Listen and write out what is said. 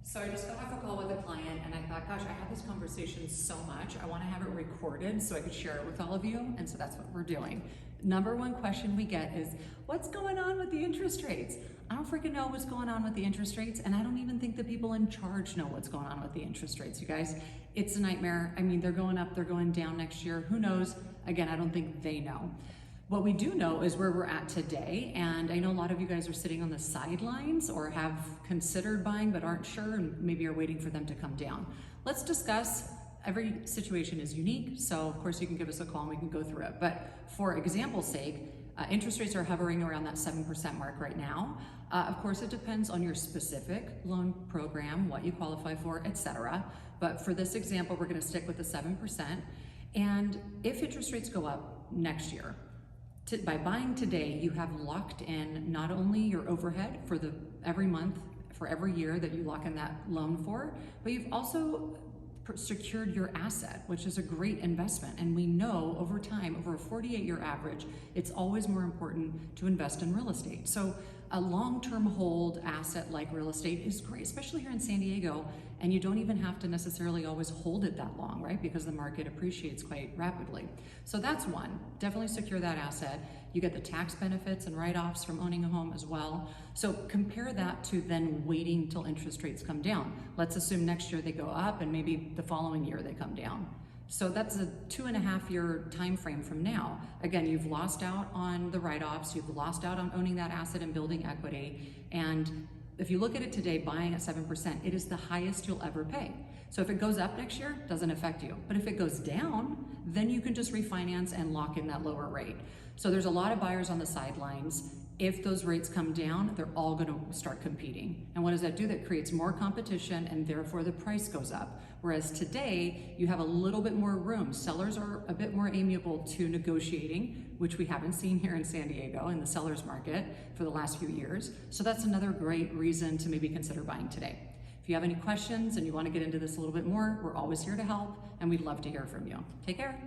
So I just got off a call with a client and I thought, gosh, I had this conversation so much. I want to have it recorded so I could share it with all of you. And so that's what we're doing. Number one question we get is, what's going on with the interest rates? I don't freaking know what's going on with the interest rates. And I don't even think the people in charge know what's going on with the interest rates, you guys. It's a nightmare. I mean, they're going up, they're going down next year. Who knows? Again, I don't think they know. What we do know is where we're at today, and I know a lot of you guys are sitting on the sidelines or have considered buying but aren't sure and maybe are waiting for them to come down. Let's discuss. Every situation is unique, so of course you can give us a call and we can go through it. But for example's sake, interest rates are hovering around that 7% mark right now. Of course, it depends on your specific loan program, what you qualify for, etc. But for this example, we're going to stick with the 7%. And if interest rates go up next year, by buying today, you have locked in not only your overhead for every month, for every year that you lock in that loan for, but you've also secured your asset, which is a great investment. And we know over time, over a 48-year average, it's always more important to invest in real estate. So a long-term hold asset like real estate is great, especially here in San Diego, and you don't even have to necessarily always hold it that long, right? Because the market appreciates quite rapidly. So that's one, definitely secure that asset. You get the tax benefits and write-offs from owning a home as well. So compare that to then waiting till interest rates come down. Let's assume next year they go up and maybe the following year they come down. So that's a 2.5-year time frame from now. Again, you've lost out on the write-offs, you've lost out on owning that asset and building equity. And if you look at it today, buying at 7%, it is the highest you'll ever pay. So if it goes up next year, it doesn't affect you. But if it goes down, then you can just refinance and lock in that lower rate. So there's a lot of buyers on the sidelines. If those rates come down, they're all going to start competing. And what does that do? That creates more competition and therefore the price goes up. Whereas today, you have a little bit more room. Sellers are a bit more amiable to negotiating, which we haven't seen here in San Diego in the seller's market for the last few years. So that's another great reason to maybe consider buying today. If you have any questions and you want to get into this a little bit more, we're always here to help and we'd love to hear from you. Take care.